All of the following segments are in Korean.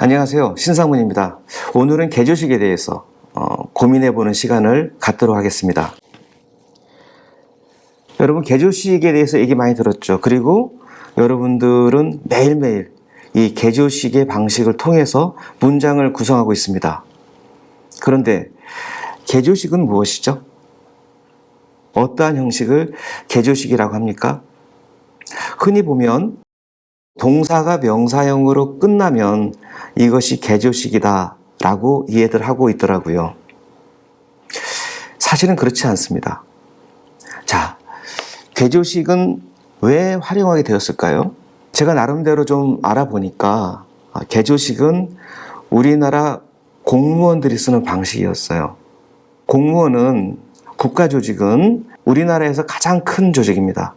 안녕하세요. 신상문입니다. 오늘은 개조식에 대해서 고민해보는 시간을 갖도록 하겠습니다. 여러분, 개조식에 대해서 얘기 많이 들었죠. 그리고 여러분들은 매일매일 이 개조식의 방식을 통해서 문장을 구성하고 있습니다. 그런데 개조식은 무엇이죠? 어떠한 형식을 개조식이라고 합니까? 흔히 보면 동사가 명사형으로 끝나면 이것이 개조식이다 라고 이해들 하고 있더라고요. 사실은 그렇지 않습니다. 자, 개조식은 왜 활용하게 되었을까요? 제가 나름대로 좀 알아보니까 개조식은 우리나라 공무원들이 쓰는 방식이었어요. 공무원은 국가조직은 우리나라에서 가장 큰 조직입니다.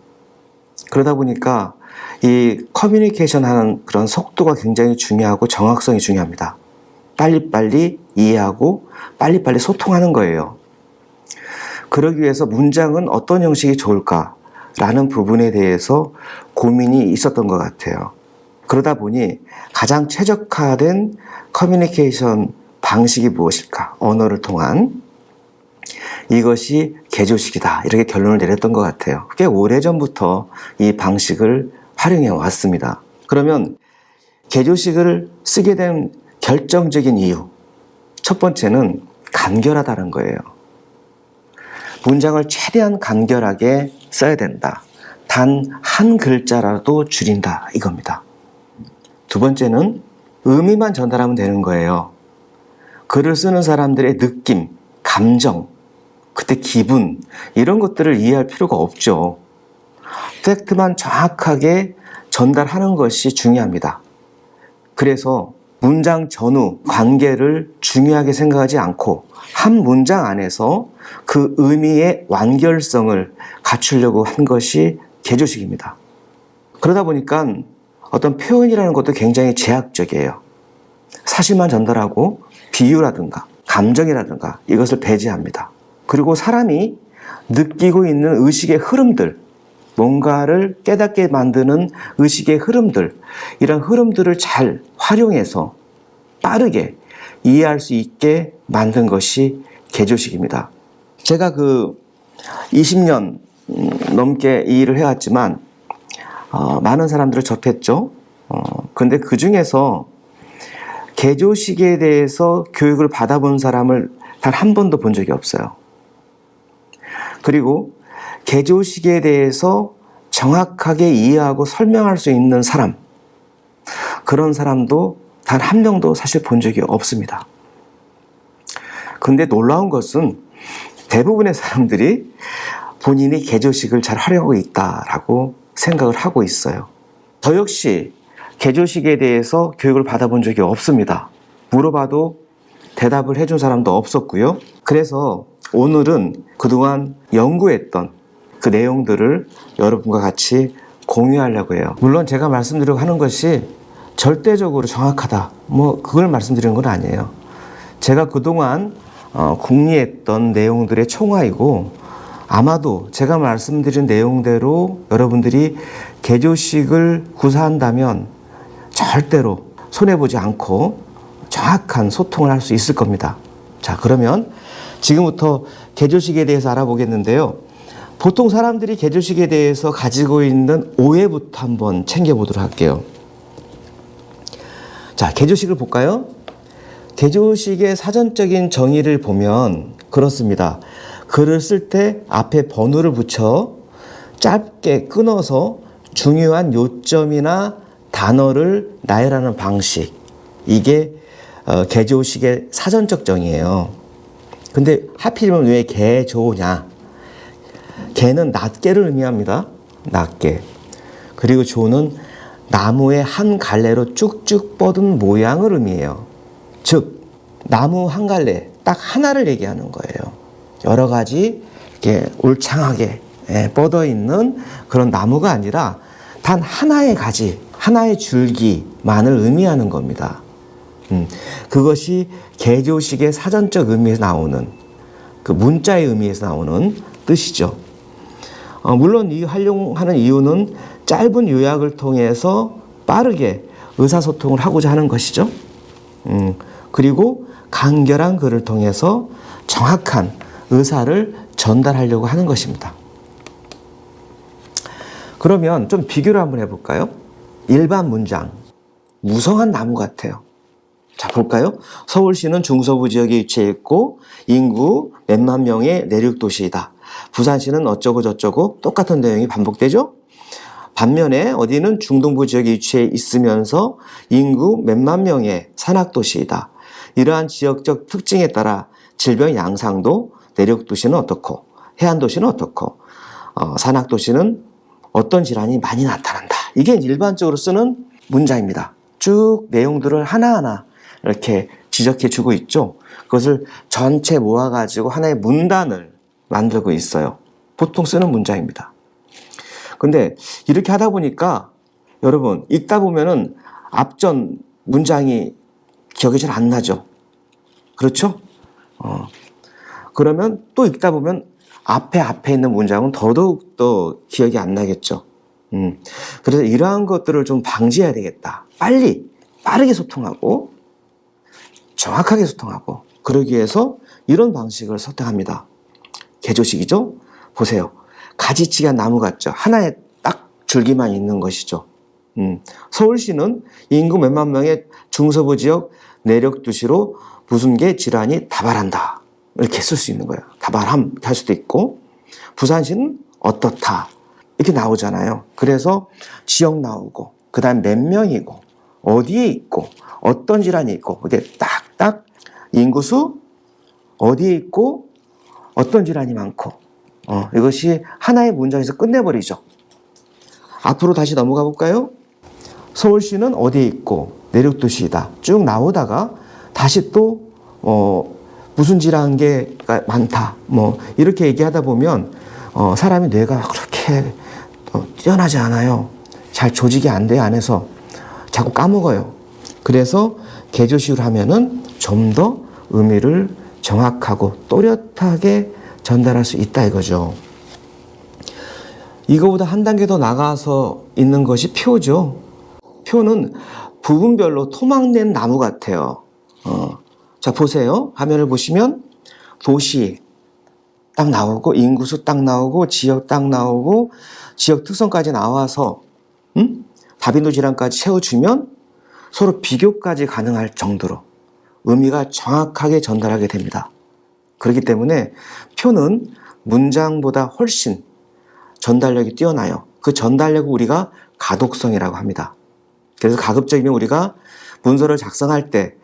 그러다 보니까 이 커뮤니케이션 하는 그런 속도가 굉장히 중요하고 정확성이 중요합니다. 빨리빨리 이해하고 빨리빨리 소통하는 거예요. 그러기 위해서 문장은 어떤 형식이 좋을까라는 부분에 대해서 고민이 있었던 것 같아요. 그러다 보니 가장 최적화된 커뮤니케이션 방식이 무엇일까? 언어를 통한 이것이 개조식이다. 이렇게 결론을 내렸던 것 같아요. 꽤 오래전부터 이 방식을 활용해 왔습니다. 그러면 개조식을 쓰게 된 결정적인 이유, 첫 번째는 간결하다는 거예요. 문장을 최대한 간결하게 써야 된다. 단 한 글자라도 줄인다 이겁니다. 두 번째는 의미만 전달하면 되는 거예요. 글을 쓰는 사람들의 느낌, 감정, 그때 기분 이런 것들을 이해할 필요가 없죠. 팩트만 정확하게 전달하는 것이 중요합니다. 그래서 문장 전후 관계를 중요하게 생각하지 않고 한 문장 안에서 그 의미의 완결성을 갖추려고 한 것이 개조식입니다. 그러다 보니까 어떤 표현이라는 것도 굉장히 제약적이에요. 사실만 전달하고 비유라든가 감정이라든가 이것을 배제합니다. 그리고 사람이 느끼고 있는 의식의 흐름들, 뭔가를 깨닫게 만드는 의식의 흐름들, 이런 흐름들을 잘 활용해서 빠르게 이해할 수 있게 만든 것이 개조식입니다. 제가 20년 넘게 이 일을 해왔지만 많은 사람들을 접했죠. 근데 그 중에서 개조식에 대해서 교육을 받아본 사람을 단 한 번도 본 적이 없어요. 그리고 개조식에 대해서 정확하게 이해하고 설명할 수 있는 사람, 그런 사람도 단 한 명도 사실 본 적이 없습니다. 근데 놀라운 것은 대부분의 사람들이 본인이 개조식을 잘 활용하고 있다라고 생각을 하고 있어요. 저 역시 개조식에 대해서 교육을 받아본 적이 없습니다. 물어봐도 대답을 해준 사람도 없었고요. 그래서 오늘은 그동안 연구했던 그 내용들을 여러분과 같이 공유하려고 해요. 물론 제가 말씀드리려고 하는 것이 절대적으로 정확하다, 그걸 말씀드리는 건 아니에요. 제가 그동안 궁리했던 내용들의 총화이고, 아마도 제가 말씀드린 내용대로 여러분들이 개조식을 구사한다면 절대로 손해보지 않고 정확한 소통을 할 수 있을 겁니다. 자, 그러면 지금부터 개조식에 대해서 알아보겠는데요. 보통 사람들이 개조식에 대해서 가지고 있는 오해부터 한번 챙겨보도록 할게요. 자, 개조식을 볼까요? 개조식의 사전적인 정의를 보면 그렇습니다. 글을 쓸 때 앞에 번호를 붙여 짧게 끊어서 중요한 요점이나 단어를 나열하는 방식. 이게 개조식의 사전적 정의예요. 근데 하필이면 왜 개조냐? 개는 낱개를 의미합니다. 낱개. 그리고 조는 나무의 한 갈래로 쭉쭉 뻗은 모양을 의미해요. 즉, 나무 한 갈래, 딱 하나를 얘기하는 거예요. 여러 가지 이렇게 울창하게 뻗어 있는 그런 나무가 아니라 단 하나의 가지, 하나의 줄기만을 의미하는 겁니다. 그것이 개조식의 사전적 의미에서 나오는, 그 문자의 의미에서 나오는 뜻이죠. 물론 이 활용하는 이유는 짧은 요약을 통해서 빠르게 의사소통을 하고자 하는 것이죠. 그리고 간결한 글을 통해서 정확한 의사를 전달하려고 하는 것입니다. 그러면 좀 비교를 한번 해볼까요? 일반 문장, 무성한 나무 같아요. 자, 볼까요? 서울시는 중서부 지역에 위치해 있고 인구 몇만 명의 내륙도시이다. 부산시는 어쩌고 저쩌고 똑같은 내용이 반복되죠? 반면에 어디는 중동부 지역에 위치해 있으면서 인구 몇만 명의 산악도시이다. 이러한 지역적 특징에 따라 질병 양상도 내륙도시는 어떻고 해안도시는 어떻고 산악도시는 어떤 질환이 많이 나타난다. 이게 일반적으로 쓰는 문장입니다. 쭉 내용들을 하나하나 이렇게 지적해 주고 있죠. 그것을 전체 모아가지고 하나의 문단을 만들고 있어요. 보통 쓰는 문장입니다. 근데 이렇게 하다 보니까 여러분 읽다 보면은 앞전 문장이 기억이 잘 안 나죠. 그렇죠? 그러면 또 읽다 보면 앞에 있는 문장은 더더욱 더 기억이 안 나겠죠. 그래서 이러한 것들을 좀 방지해야 되겠다. 빠르게 소통하고 정확하게 소통하고 그러기 위해서 이런 방식을 선택합니다. 개조식이죠. 보세요. 가지치기가 나무 같죠. 하나의 딱 줄기만 있는 것이죠. 서울시는 인구 몇만 명의 중서부 지역 내륙도시로 무슨 개 질환이 다발한다. 이렇게 쓸 수 있는 거예요. 다발함 할 수도 있고 부산시는 어떻다. 이렇게 나오잖아요. 그래서 지역 나오고 그 다음 몇 명이고 어디에 있고 어떤 질환이 있고 이게 딱딱 인구수 어디에 있고 어떤 질환이 많고 이것이 하나의 문장에서 끝내버리죠. 앞으로 다시 넘어가 볼까요? 서울시는 어디에 있고 내륙도시이다. 쭉 나오다가 다시 또 무슨 질환계가 많다. 이렇게 얘기하다 보면 사람이 뇌가 그렇게 뛰어나지 않아요. 잘 조직이 안 돼요. 안에서 자꾸 까먹어요. 그래서 개조식으로 하면은 좀 더 의미를 정확하고 또렷하게 전달할 수 있다 이거죠. 이거보다 한 단계 더 나가서 있는 것이 표죠. 표는 부분별로 토막낸 나무 같아요. 자, 보세요. 화면을 보시면 도시 딱 나오고 인구수 딱 나오고 지역 딱 나오고 지역 특성까지 나와서 다빈도 질환까지 채워주면 서로 비교까지 가능할 정도로 의미가 정확하게 전달하게 됩니다. 그렇기 때문에 표는 문장보다 훨씬 전달력이 뛰어나요. 그 전달력을 우리가 가독성이라고 합니다. 그래서 가급적이면 우리가 문서를 작성할 때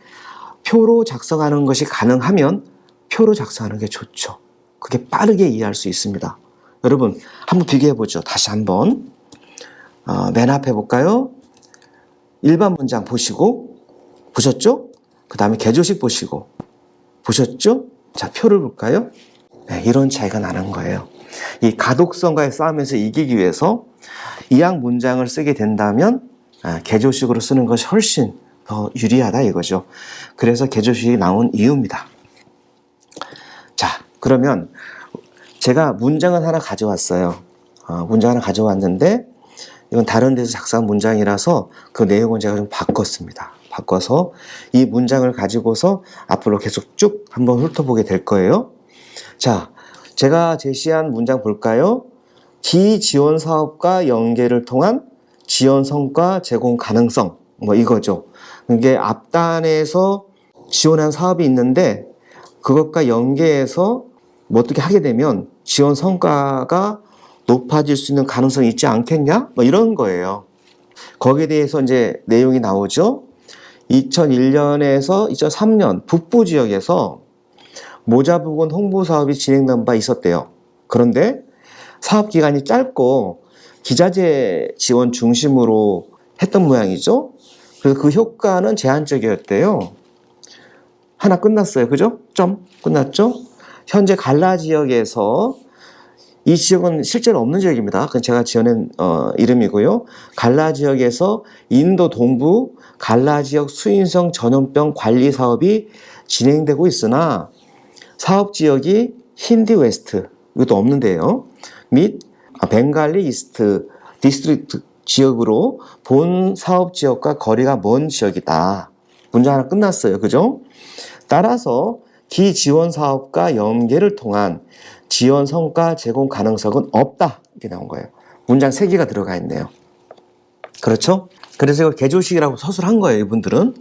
표로 작성하는 것이 가능하면 표로 작성하는 게 좋죠. 그게 빠르게 이해할 수 있습니다. 여러분 한번 비교해 보죠. 다시 한번 맨 앞에 볼까요? 일반 문장 보시고 보셨죠? 그 다음에 개조식 보시고 보셨죠? 자, 표를 볼까요? 네, 이런 차이가 나는 거예요. 이 가독성과의 싸움에서 이기기 위해서 이양 문장을 쓰게 된다면 개조식으로 쓰는 것이 훨씬 더 유리하다 이거죠. 그래서 개조식이 나온 이유입니다. 자, 그러면 제가 문장은 하나 가져왔어요. 문장 하나 가져왔는데 이건 다른 데서 작성한 문장이라서 그 내용은 제가 좀 바꿨습니다. 바꿔서 이 문장을 가지고서 앞으로 계속 쭉 한번 훑어보게 될 거예요. 자, 제가 제시한 문장 볼까요? 기지원 사업과 연계를 통한 지원 성과 제공 가능성 이거죠. 이게 앞단에서 지원한 사업이 있는데 그것과 연계해서 어떻게 하게 되면 지원 성과가 높아질 수 있는 가능성이 있지 않겠냐? 이런 거예요. 거기에 대해서 이제 내용이 나오죠. 2001년에서 2003년 북부 지역에서 모자부근 홍보 사업이 진행된 바 있었대요. 그런데 사업 기간이 짧고 기자재 지원 중심으로 했던 모양이죠. 그래서 그 효과는 제한적이었대요. 하나 끝났어요. 그죠? 점 끝났죠? 현재 갈라 지역에서 이 지역은 실제로 없는 지역입니다. 그건 제가 지어낸 이름이고요. 갈라 지역에서 인도 동부 갈라 지역 수인성 전염병 관리 사업이 진행되고 있으나 사업 지역이 힌디 웨스트, 이것도 없는데요. 및 벵갈리 이스트 디스트릭트 지역으로 본 사업 지역과 거리가 먼 지역이다. 문장 하나 끝났어요. 그죠? 따라서 기지원 사업과 연계를 통한 지원 성과 제공 가능성은 없다. 이렇게 나온 거예요. 문장 3개가 들어가 있네요. 그렇죠? 그래서 이걸 개조식이라고 서술한 거예요. 이분들은.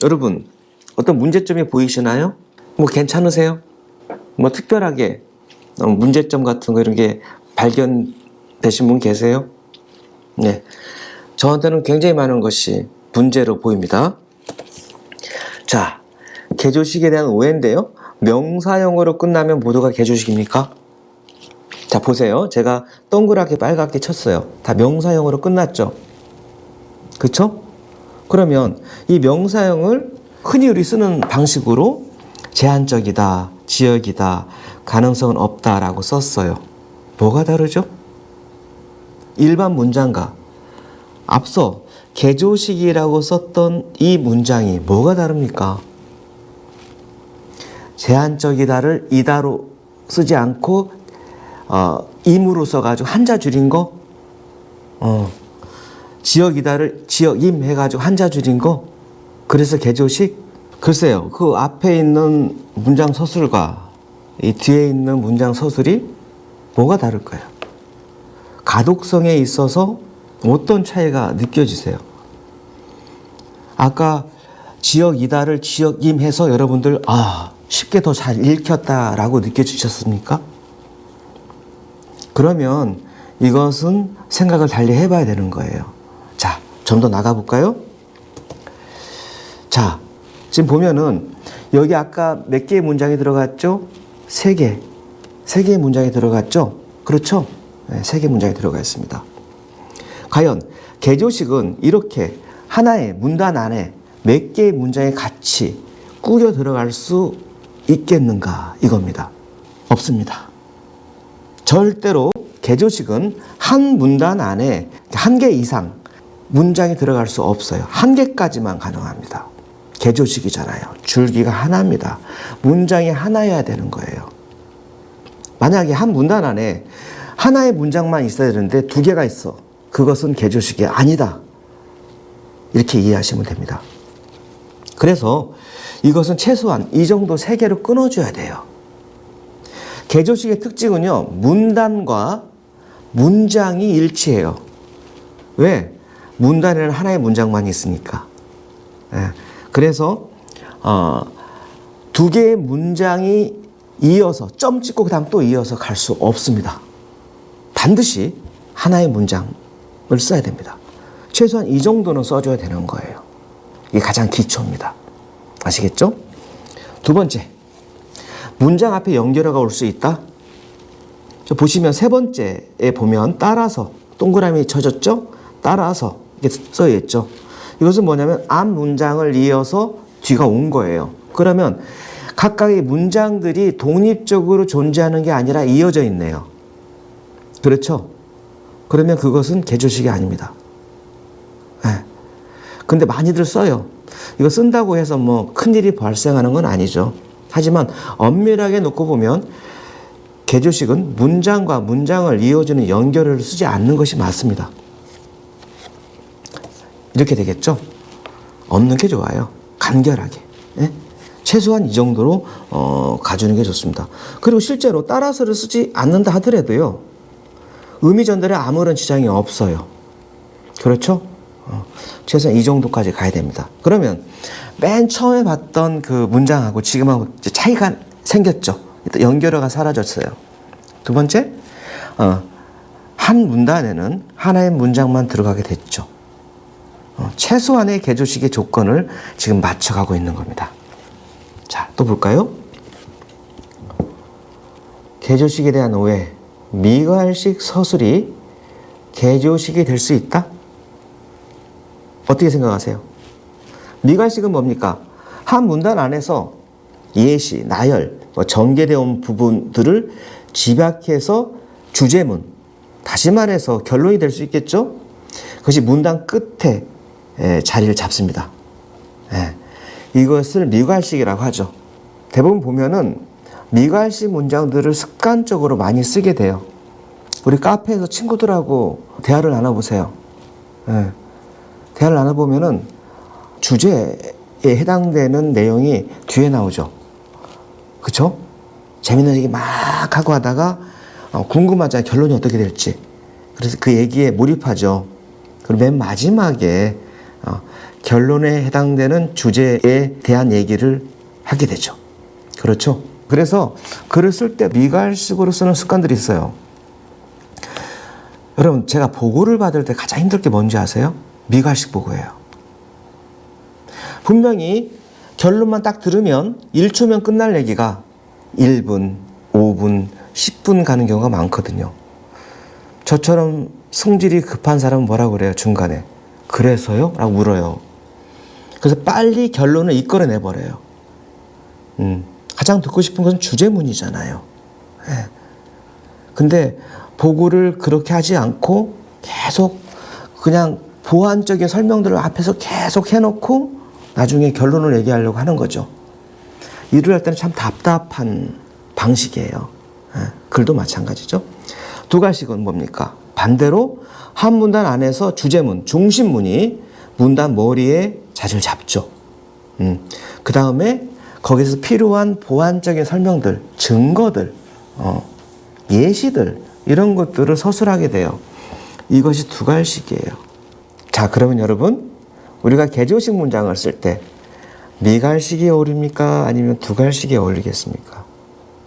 여러분, 어떤 문제점이 보이시나요? 뭐 괜찮으세요? 뭐 특별하게 문제점 같은 거 이런 게 발견되신 분 계세요? 네. 저한테는 굉장히 많은 것이 문제로 보입니다. 자, 개조식에 대한 오해인데요. 명사형으로 끝나면 모두가 개조식입니까? 자, 보세요. 제가 동그랗게 빨갛게 쳤어요. 다 명사형으로 끝났죠? 그쵸? 그러면 이 명사형을 흔히 우리 쓰는 방식으로 제한적이다, 지역이다, 가능성은 없다라고 썼어요. 뭐가 다르죠? 일반 문장과 앞서 개조식이라고 썼던 이 문장이 뭐가 다릅니까? 제한적이다를 이다로 쓰지 않고 임으로 써가지고 한자 줄인 거, 지역이다를 지역임 해가지고 한자 줄인 거, 그래서 개조식? 글쎄요, 그 앞에 있는 문장 서술과 이 뒤에 있는 문장 서술이 뭐가 다를까요? 가독성에 있어서 어떤 차이가 느껴지세요? 아까 지역이다를 지역임 해서 여러분들 쉽게 더 잘 읽혔다라고 느껴지셨습니까? 그러면 이것은 생각을 달리 해봐야 되는 거예요. 자, 좀 더 나가볼까요? 자, 지금 보면은 여기 아까 몇 개의 문장이 들어갔죠? 3개. 3개의 문장이 들어갔죠? 그렇죠? 네, 3개의 문장이 들어가 있습니다. 과연 개조식은 이렇게 하나의 문단 안에 몇 개의 문장이 같이 꾸려 들어갈 수 있겠는가 이겁니다. 없습니다. 절대로 개조식은 한 문단 안에 1개 이상 문장이 들어갈 수 없어요. 1개까지만 가능합니다. 개조식이잖아요. 줄기가 하나입니다. 문장이 하나여야 되는 거예요. 만약에 한 문단 안에 하나의 문장만 있어야 되는데 2개가 있어. 그것은 개조식이 아니다. 이렇게 이해하시면 됩니다. 그래서 이것은 최소한 이 정도 3개로 끊어줘야 돼요. 개조식의 특징은요, 문단과 문장이 일치해요. 왜? 문단에는 하나의 문장만 있으니까. 그래서 2개의 문장이 이어서 점 찍고 그다음 또 이어서 갈 수 없습니다. 반드시 하나의 문장을 써야 됩니다. 최소한 이 정도는 써줘야 되는 거예요. 이게 가장 기초입니다. 아시겠죠? 2번째, 문장 앞에 연결어가 올 수 있다. 보시면 3번째에 보면 따라서 동그라미 쳐졌죠? 따라서 이렇게 써 있죠. 이것은 뭐냐면 앞 문장을 이어서 뒤가 온 거예요. 그러면 각각의 문장들이 독립적으로 존재하는 게 아니라 이어져 있네요. 그렇죠? 그러면 그것은 개조식이 아닙니다. 근데 많이들 써요. 이거 쓴다고 해서 뭐 큰일이 발생하는 건 아니죠. 하지만 엄밀하게 놓고 보면 개조식은 문장과 문장을 이어주는 연결을 쓰지 않는 것이 맞습니다. 이렇게 되겠죠? 없는 게 좋아요. 간결하게. 최소한 이 정도로 가주는 게 좋습니다. 그리고 실제로 따라서를 쓰지 않는다 하더라도요, 의미 전달에 아무런 지장이 없어요. 그렇죠? 최소한 이 정도까지 가야 됩니다. 그러면 맨 처음에 봤던 그 문장하고 지금하고 차이가 생겼죠. 연결어가 사라졌어요. 2번째, 한 문단에는 하나의 문장만 들어가게 됐죠. 최소한의 개조식의 조건을 지금 맞춰가고 있는 겁니다. 자, 또 볼까요? 개조식에 대한 오해. 미괄식 서술이 개조식이 될 수 있다? 어떻게 생각하세요? 미괄식은 뭡니까? 한 문단 안에서 예시, 나열, 전개되어 온 부분들을 집약해서 주제문, 다시 말해서 결론이 될 수 있겠죠? 그것이 문단 끝에 자리를 잡습니다. 이것을 미괄식이라고 하죠. 대부분 보면은 미괄식 문장들을 습관적으로 많이 쓰게 돼요. 우리 카페에서 친구들하고 대화를 나눠보세요. 대화를 나눠보면은 주제에 해당되는 내용이 뒤에 나오죠. 그쵸? 재밌는 얘기 막 하고 하다가 궁금하잖아요. 결론이 어떻게 될지. 그래서 그 얘기에 몰입하죠. 그리고 맨 마지막에 결론에 해당되는 주제에 대한 얘기를 하게 되죠. 그렇죠? 그래서 글을 쓸 때 미갈식으로 쓰는 습관들이 있어요. 여러분, 제가 보고를 받을 때 가장 힘들 게 뭔지 아세요? 미갈식 보고예요. 분명히 결론만 딱 들으면 1초면 끝날 얘기가 1분, 5분, 10분 가는 경우가 많거든요. 저처럼 성질이 급한 사람은 뭐라고 그래요? 중간에. 그래서요? 라고 물어요. 그래서 빨리 결론을 이끌어내버려요. 가장 듣고 싶은 것은 주제문이잖아요. 네. 근데 보고를 그렇게 하지 않고 계속 그냥 보완적인 설명들을 앞에서 계속 해놓고 나중에 결론을 얘기하려고 하는 거죠. 일을 할 때는 참 답답한 방식이에요. 글도 마찬가지죠. 두 가지씩은 뭡니까? 반대로 한 문단 안에서 주제문, 중심문이 문단 머리에 자리를 잡죠. 그 다음에 거기서 필요한 보완적인 설명들, 증거들, 예시들 이런 것들을 서술하게 돼요. 이것이 두갈식이에요. 자, 그러면 여러분, 우리가 개조식 문장을 쓸 때 미갈식이 어울립니까? 아니면 두갈식이 어울리겠습니까?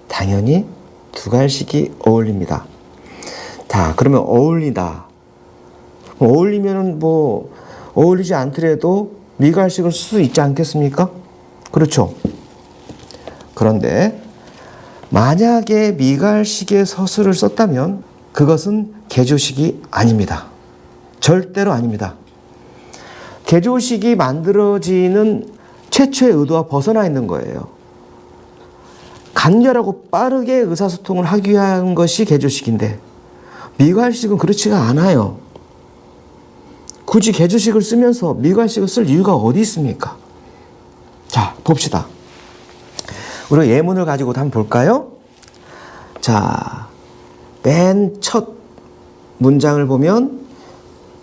당연히 두갈식이 어울립니다. 자, 그러면 어울리다. 어울리면은 어울리지 않더라도 미갈식을 쓸 수 있지 않겠습니까? 그렇죠? 그런데 만약에 미갈식의 서술을 썼다면 그것은 개조식이 아닙니다. 절대로 아닙니다. 개조식이 만들어지는 최초의 의도와 벗어나 있는 거예요. 간결하고 빠르게 의사소통을 하기 위한 것이 개조식인데 미갈식은 그렇지가 않아요. 굳이 개조식을 쓰면서 미갈식을 쓸 이유가 어디 있습니까? 자, 봅시다. 우리가 예문을 가지고도 한번 볼까요? 자, 맨 첫 문장을 보면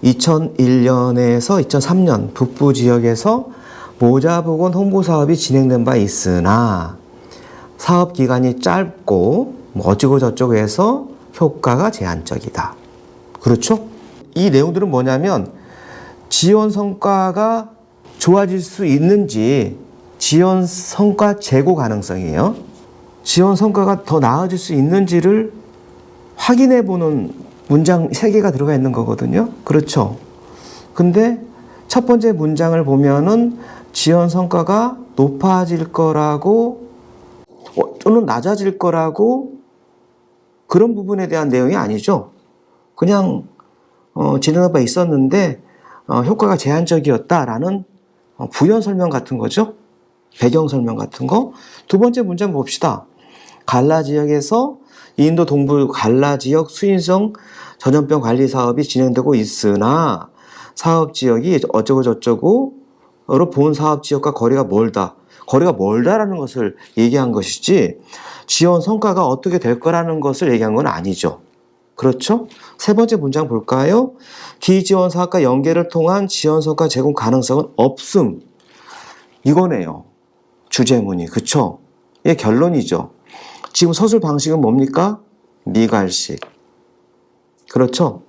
2001년에서 2003년 북부 지역에서 모자보건 홍보사업이 진행된 바 있으나 사업 기간이 짧고 어쩌고 저쩌고 해서 효과가 제한적이다. 그렇죠? 이 내용들은 뭐냐면 지원 성과가 좋아질 수 있는지 지원 성과 재고 가능성이에요. 지원 성과가 더 나아질 수 있는지를 확인해 보는 문장 3개가 들어가 있는 거거든요. 그렇죠? 근데 첫 번째 문장을 보면은 지원 성과가 높아질 거라고 또는 낮아질 거라고 그런 부분에 대한 내용이 아니죠. 그냥 진행한 바 있었는데 효과가 제한적이었다라는 부연 설명 같은 거죠. 배경 설명 같은 거. 두 번째 문장 봅시다. 갈라 지역에서 인도 동부 갈라 지역 수인성 전염병 관리 사업이 진행되고 있으나 사업 지역이 어쩌고 저쩌고로 본 사업 지역과 거리가 멀다. 거리가 멀다라는 것을 얘기한 것이지 지원 성과가 어떻게 될 거라는 것을 얘기한 건 아니죠. 그렇죠? 세 번째 문장 볼까요? 기지원 사업과 연계를 통한 지원 성과 제공 가능성은 없음. 이거네요. 주제문이. 그쵸? 이게 결론이죠. 지금 서술 방식은 뭡니까? 미갈식. 그렇죠?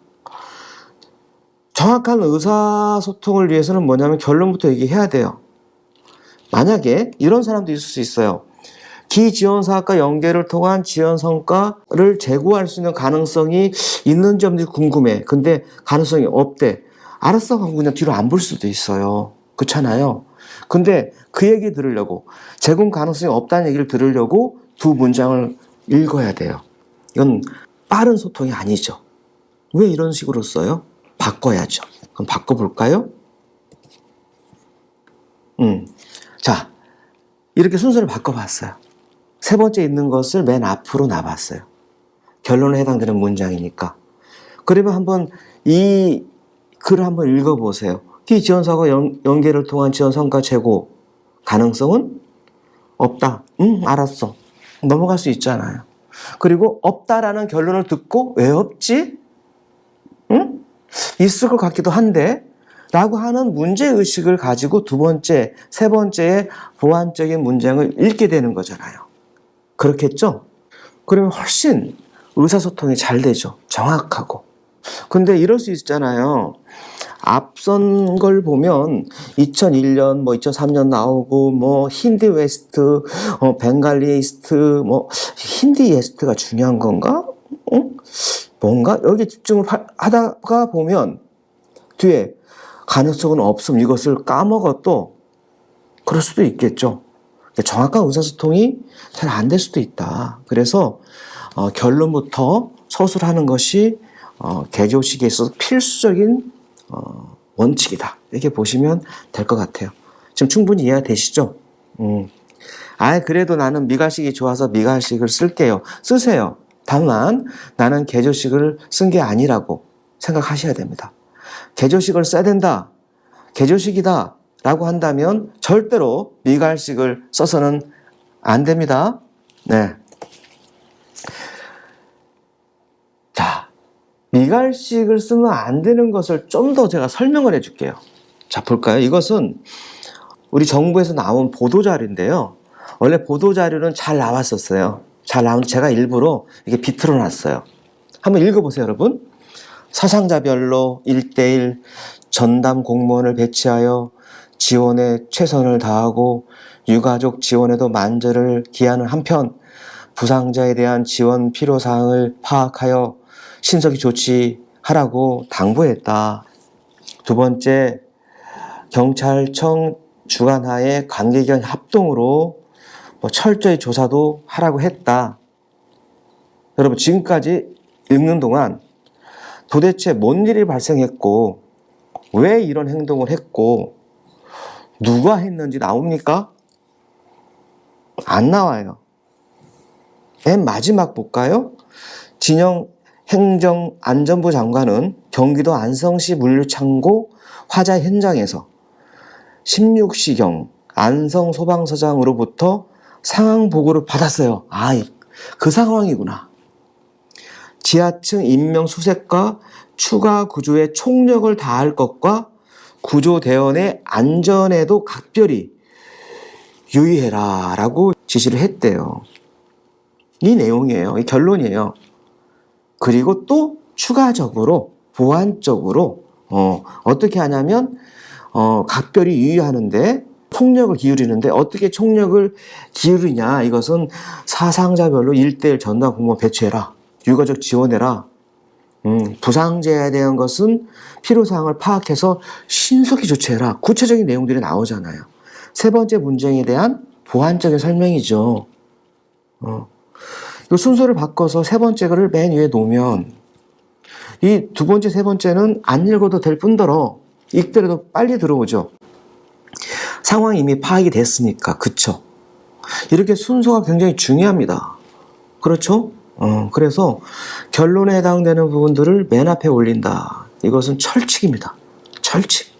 정확한 의사소통을 위해서는 뭐냐면 결론부터 얘기해야 돼요. 만약에 이런 사람도 있을 수 있어요. 기지원 사업과 연계를 통한 지원 성과를 제고할 수 있는 가능성이 있는지 없는지 궁금해. 근데 가능성이 없대. 알았어 하고 그냥 뒤로 안 볼 수도 있어요. 그렇잖아요. 근데 그 얘기 들으려고 제공 가능성이 없다는 얘기를 들으려고 두 문장을 읽어야 돼요. 이건 빠른 소통이 아니죠. 왜 이런 식으로 써요? 바꿔야죠. 그럼 바꿔볼까요? 자, 이렇게 순서를 바꿔봤어요. 세 번째 있는 것을 맨 앞으로 놔봤어요. 결론에 해당되는 문장이니까. 그러면 한번 이 글을 한번 읽어보세요. 기지원사과 연계를 통한 지원 성과 제고 가능성은 없다. 알았어. 넘어갈 수 있잖아요. 그리고 없다라는 결론을 듣고 왜 없지? 있을 것 같기도 한데 라고 하는 문제의식을 가지고 두 번째, 세 번째의 보완적인 문장을 읽게 되는 거잖아요. 그렇겠죠? 그러면 훨씬 의사소통이 잘 되죠. 정확하고. 근데 이럴 수 있잖아요. 앞선 걸 보면 2001년, 2003년 나오고 힌디 웨스트, 벵갈리 이스트, 힌디 예스트가 중요한 건가? 뭔가 여기 집중을 하다가 보면 뒤에 가능성은 없음 이것을 까먹어도 그럴 수도 있겠죠. 정확한 의사소통이 잘 안 될 수도 있다. 그래서 결론부터 서술하는 것이 개교식에 있어서 필수적인 원칙이다. 이렇게 보시면 될 것 같아요. 지금 충분히 이해가 되시죠? 그래도 나는 미갈식이 좋아서 미갈식을 쓸게요. 쓰세요. 다만 나는 개조식을 쓴 게 아니라고 생각하셔야 됩니다. 개조식을 써야 된다. 개조식이다. 라고 한다면 절대로 미갈식을 써서는 안 됩니다. 네. 자, 미갈식을 쓰면 안 되는 것을 좀 더 제가 설명을 해줄게요. 자, 볼까요? 이것은 우리 정부에서 나온 보도자료인데요. 원래 보도자료는 잘 나왔었어요. 잘 나온 제가 일부러 이렇게 비틀어 놨어요. 한번 읽어보세요, 여러분. 사상자별로 1:1 전담 공무원을 배치하여 지원에 최선을 다하고 유가족 지원에도 만전을 기하는 한편 부상자에 대한 지원 필요사항을 파악하여 신속히 조치하라고 당부했다. 두 번째, 경찰청 주관하에 관계기관 합동으로 철저히 조사도 하라고 했다. 여러분 지금까지 읽는 동안 도대체 뭔 일이 발생했고 왜 이런 행동을 했고 누가 했는지 나옵니까? 안 나와요. 맨 마지막 볼까요? 진영 행정안전부 장관은 경기도 안성시 물류창고 화재 현장에서 16시경 안성소방서장으로부터 상황 보고를 받았어요. 그 상황이구나. 지하층 인명 수색과 추가 구조에 총력을 다할 것과 구조대원의 안전에도 각별히 유의해라 라고 지시를 했대요. 이 내용이에요. 이 결론이에요. 그리고 또 추가적으로 보완적으로 어떻게 하냐면 각별히 유의하는데 총력을 기울이는데 어떻게 총력을 기울이냐. 이것은 사상자별로 1:1 전담 공무원 배치해라. 유가족 지원해라. 부상자에 대한 것은 필요사항을 파악해서 신속히 조치해라. 구체적인 내용들이 나오잖아요. 세 번째 문장에 대한 보완적인 설명이죠. 이 순서를 바꿔서 세 번째 글을 맨 위에 놓으면 이 두 번째, 세 번째는 안 읽어도 될 뿐더러 읽더라도 빨리 들어오죠. 상황이 이미 파악이 됐으니까. 그쵸? 이렇게 순서가 굉장히 중요합니다. 그렇죠? 그래서 결론에 해당되는 부분들을 맨 앞에 올린다. 이것은 철칙입니다. 철칙.